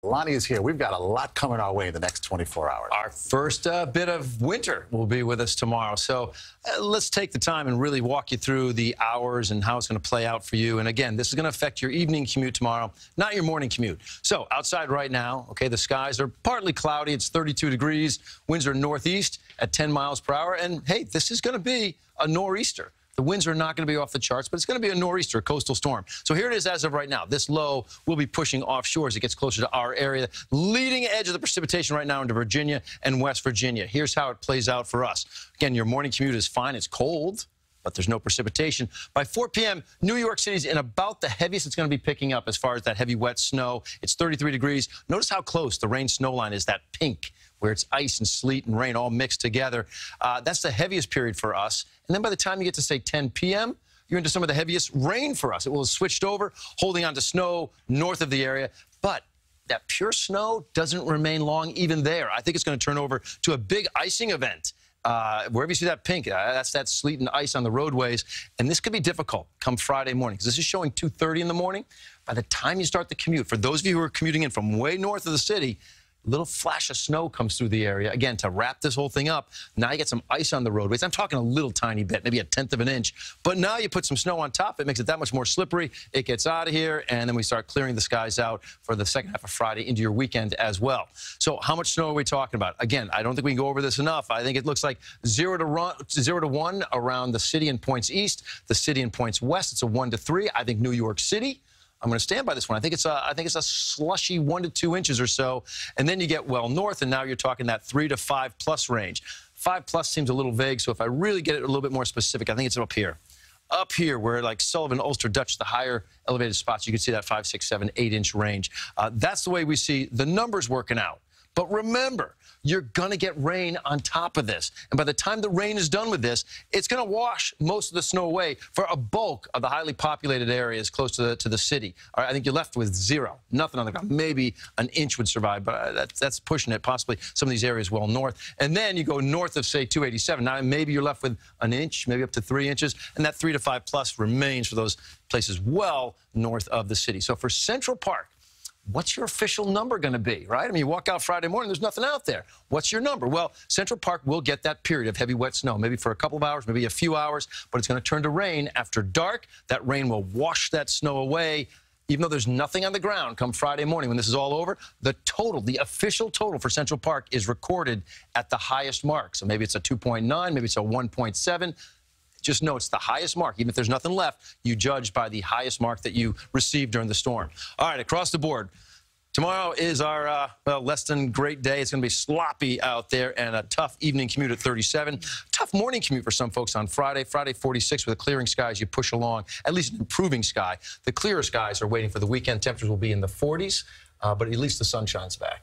Lonnie is here. We've got a lot coming our way in the next 24 hours. Our first bit of winter will be with us tomorrow. So let's take the time and really walk you through the hours and how it's going to play out for you. And again, this is going to affect your evening commute tomorrow, not your morning commute. So outside right now, okay, the skies are partly cloudy. It's 32 degrees. Winds are northeast at 10 miles per hour. And hey, this is going to be a nor'easter. The winds are not going to be off the charts, but it's going to be a nor'easter, a coastal storm. So here it is as of right now. This low will be pushing offshore as it gets closer to our area. Leading edge of the precipitation right now into Virginia and West Virginia. Here's how it plays out for us. Again, your morning commute is fine. It's cold, but there's no precipitation. By 4 p.m., New York City's in about the heaviest it's going to be picking up as far as that heavy, wet snow. It's 33 degrees. Notice how close the rain-snow line is, that pink, where it's ice and sleet and rain all mixed together. That's the heaviest period for us. And then by the time you get to, say, 10 p.m., you're into some of the heaviest rain for us. It will have switched over, holding on to snow north of the area. But that pure snow doesn't remain long even there. I think it's going to turn over to a big icing event. Wherever you see that pink, that's that sleet and ice on the roadways. And this could be difficult come Friday morning, because this is showing 2:30 in the morning. By the time you start the commute, for those of you who are commuting in from way north of the city, a little flash of snow comes through the area. Again, to wrap this whole thing up, now you get some ice on the roadways. I'm talking a little tiny bit, maybe 1/10 of an inch. But now you put some snow on top. It makes it that much more slippery. It gets out of here, and then we start clearing the skies out for the second half of Friday into your weekend as well. So how much snow are we talking about? Again, I don't think we can go over this enough. I think it looks like 0 to 1 around the city and points east. The city and points west, it's a 1 to 3. I think New York City, I'm going to stand by this one. I think it's a slushy 1 to 2 inches or so. And then you get well north, and now you're talking that 3 to 5 plus range. 5 plus seems a little vague, so if I really get it a little bit more specific, I think it's up here. Up here, where like Sullivan, Ulster, Dutch, the higher elevated spots, you can see that 5, 6, 7, 8-inch range. That's the way we see the numbers working out. But remember, you're going to get rain on top of this. And by the time the rain is done with this, it's going to wash most of the snow away for a bulk of the highly populated areas close to the city. All right, I think you're left with 0. Nothing on the ground. Maybe an inch would survive, but that's pushing it, possibly some of these areas well north. And then you go north of, say, 287. Now, maybe you're left with an inch, maybe up to 3 inches. And that 3 to 5 plus remains for those places well north of the city. So for Central Park, what's your official number going to be, right? I mean, you walk out Friday morning, there's nothing out there. What's your number? Well, Central Park will get that period of heavy, wet snow, maybe for a couple of hours, maybe a few hours, but it's going to turn to rain after dark. That rain will wash that snow away. Even though there's nothing on the ground come Friday morning when this is all over, the total, the official total for Central Park is recorded at the highest mark. So maybe it's a 2.9, maybe it's a 1.7. Just know it's the highest mark. Even if there's nothing left, you judge by the highest mark that you received during the storm. All right, across the board. Tomorrow is our, well, less than great day. It's going to be sloppy out there and a tough evening commute at 37. Tough morning commute for some folks on Friday. Friday, 46 with a clearing sky as you push along, at least an improving sky. The clearer skies are waiting for the weekend. Temperatures will be in the 40s, but at least the sun shines back.